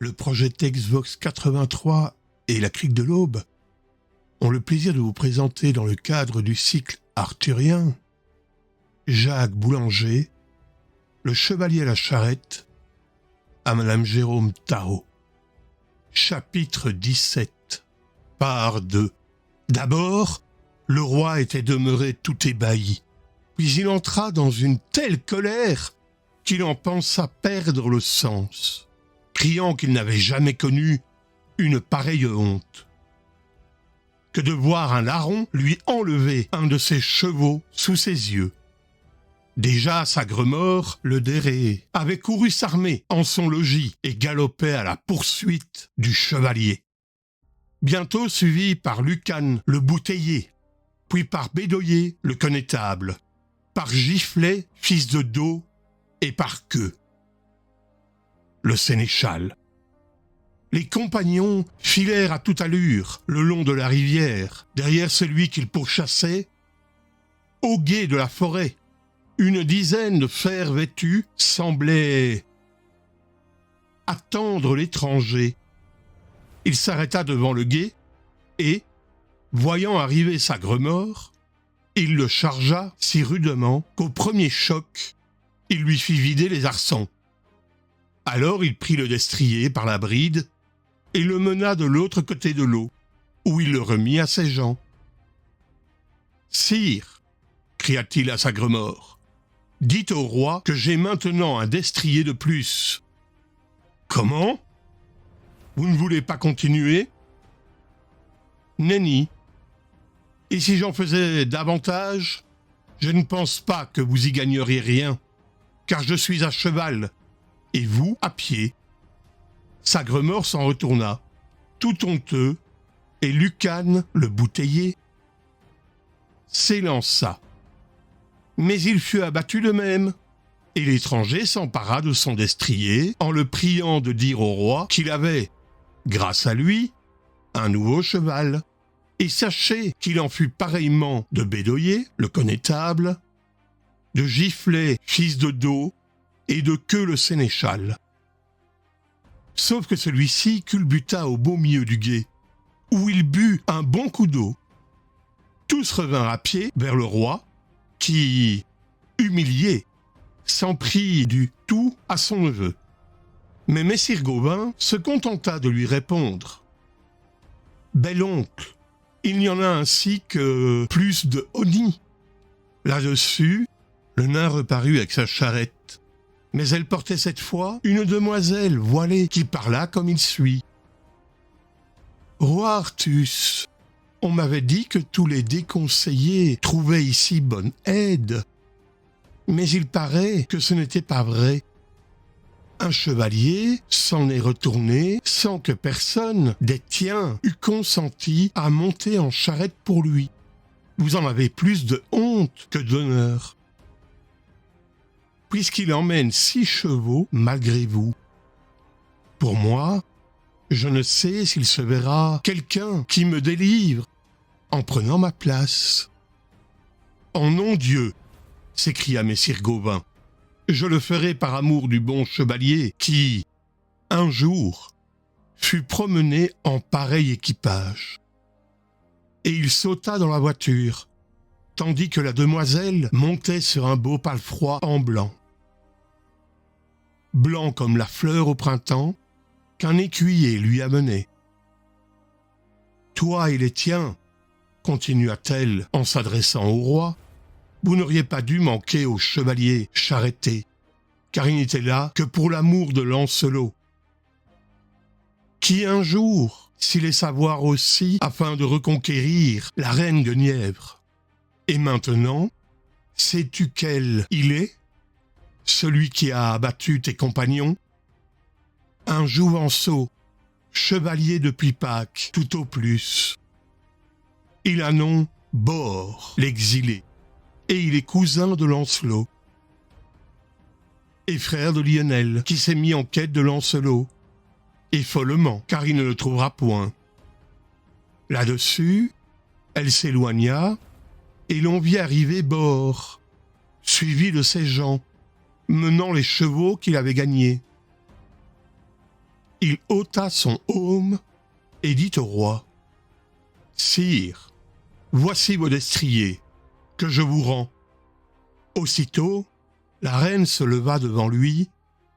le projet Xbox 83 et la Crique de l'Aube ont le plaisir de vous présenter dans le cadre du cycle arthurien Jacques Boulanger, le chevalier à la charrette, à Madame Jérôme Tarot. Chapitre 17, part 2. D'abord, le roi était demeuré tout ébahi, puis il entra dans une telle colère qu'il en pensa perdre le sens, criant qu'il n'avait jamais connu une pareille honte. Que de voir un larron lui enlever un de ses chevaux sous ses yeux. Déjà Sagremort, le Déré, avait couru s'armer en son logis et galopait à la poursuite du chevalier. Bientôt suivi par Lucane, le bouteiller, puis par Bédoyer, le connétable, par Giflet, fils de Do, et par Queue, le sénéchal. Les compagnons filèrent à toute allure le long de la rivière, derrière celui qu'ils pourchassaient. Au gué de la forêt, une dizaine de fers vêtus semblaient attendre l'étranger. Il s'arrêta devant le gué et, voyant arriver Sagremort, il le chargea si rudement qu'au premier choc, il lui fit vider les arçons. Alors il prit le destrier par la bride et le mena de l'autre côté de l'eau, où il le remit à ses gens. « Sire, cria-t-il à Sagremort, dites au roi que j'ai maintenant un destrier de plus. »« Comment ? Vous ne voulez pas continuer ? » ?»« Nenni. Et si j'en faisais davantage, je ne pense pas que vous y gagneriez rien, car je suis à cheval, et vous à pied. » Sagremort s'en retourna, tout honteux, et Lucane, le bouteiller, s'élança. Mais il fut abattu de même, et l'étranger s'empara de son destrier en le priant de dire au roi qu'il avait, grâce à lui, un nouveau cheval. Et sachez qu'il en fut pareillement de Bédoyer, le connétable, de Giflet, fils de Do, et de Queue, le sénéchal. Sauf que celui-ci culbuta au beau milieu du gué, où il but un bon coup d'eau. Tous revinrent à pied vers le roi, qui, humilié, s'en prit du tout à son neveu. Mais Messire Gauvin se contenta de lui répondre. « Bel oncle, il n'y en a ainsi que plus de honnie. » Là-dessus, le nain reparut avec sa charrette. Mais elle portait cette fois une demoiselle voilée qui parla comme il suit. « Roi Artus, on m'avait dit que tous les déconseillés trouvaient ici bonne aide. Mais il paraît que ce n'était pas vrai. Un chevalier s'en est retourné sans que personne des tiens eût consenti à monter en charrette pour lui. Vous en avez plus de honte que d'honneur, puisqu'il emmène 6 chevaux malgré vous. Pour moi, je ne sais s'il se verra quelqu'un qui me délivre en prenant ma place. »« En nom Dieu !» s'écria Messire Gauvin. « Je le ferai par amour du bon chevalier qui, un jour, fut promené en pareil équipage. » Et il sauta dans la voiture, tandis que la demoiselle montait sur un beau palefroid en blanc. Blanc comme la fleur au printemps qu'un écuyer lui amenait. « Toi et les tiens, continua-t-elle en s'adressant au roi, vous n'auriez pas dû manquer au chevalier charretté, car il n'était là que pour l'amour de Lancelot, qui un jour s'y laissa voir aussi afin de reconquérir la reine de Nièvre. Et maintenant, sais-tu quel il est, celui qui a abattu tes compagnons? Un jouvenceau, chevalier depuis Pâques, tout au plus. Il a nom Bord, l'exilé, et il est cousin de Lancelot, et frère de Lionel, qui s'est mis en quête de Lancelot, et follement, car il ne le trouvera point. Là-dessus, elle s'éloigna, et l'on vit arriver Bord, suivi de ses gens, menant les chevaux qu'il avait gagnés. il ôta son aume et dit au roi : « Sire, voici vos destriers, que je vous rends. » Aussitôt, la reine se leva devant lui,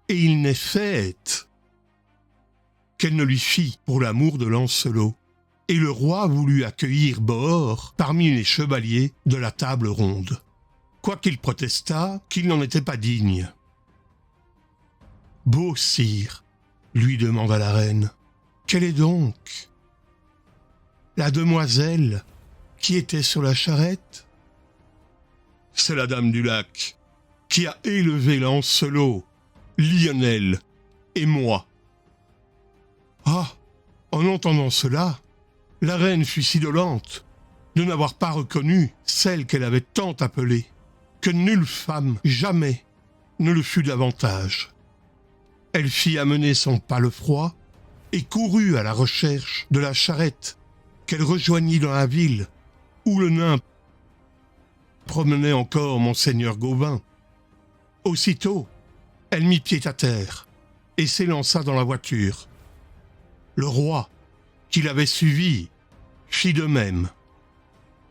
et il naît fête qu'elle ne lui fit pour l'amour de Lancelot. Et le roi voulut accueillir Bohort parmi les chevaliers de la table ronde, quoiqu'il protestât qu'il n'en était pas digne. « Beau sire, lui demanda la reine, quelle est donc la demoiselle qui était sur la charrette ? » « C'est la dame du lac qui a élevé Lancelot, Lionel et moi. » Ah, en entendant cela, la reine fut si dolente de n'avoir pas reconnu celle qu'elle avait tant appelée, que nulle femme jamais ne le fut davantage. Elle fit amener son palefroid et courut à la recherche de la charrette qu'elle rejoignit dans la ville, où le nain promenait encore monseigneur Gauvin. Aussitôt, elle mit pied à terre et s'élança dans la voiture. Le roi, qui l'avait suivi, fit de même,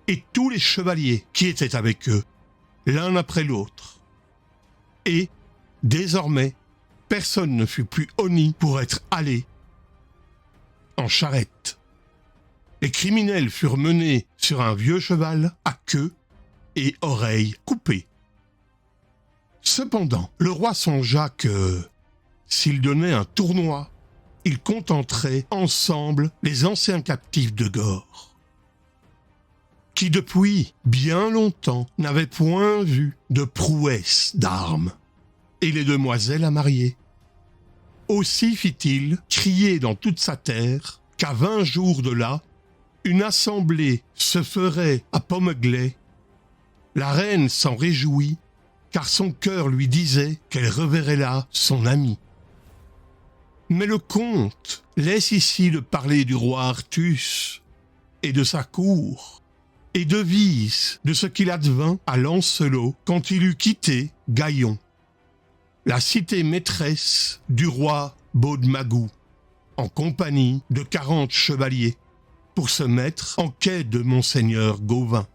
et tous les chevaliers qui étaient avec eux, l'un après l'autre. Et, désormais, personne ne fut plus honni pour être allé en charrette. Les criminels furent menés sur un vieux cheval à queue et oreilles coupées. Cependant, le roi songea que, s'il donnait un tournoi, il contenterait ensemble les anciens captifs de Gore, qui depuis bien longtemps n'avaient point vu de prouesse d'armes, et les demoiselles à marier. Aussi fit-il crier dans toute sa terre qu'à 20 jours de là, une assemblée se ferait à Pommegley. La reine s'en réjouit, car son cœur lui disait qu'elle reverrait là son ami. Mais le comte laisse ici de parler du roi Artus et de sa cour, et devise de ce qu'il advint à Lancelot quand il eut quitté Gaillon, la cité maîtresse du roi Baudemagou, en compagnie de 40 chevaliers, pour se mettre en quête de monseigneur Gauvin.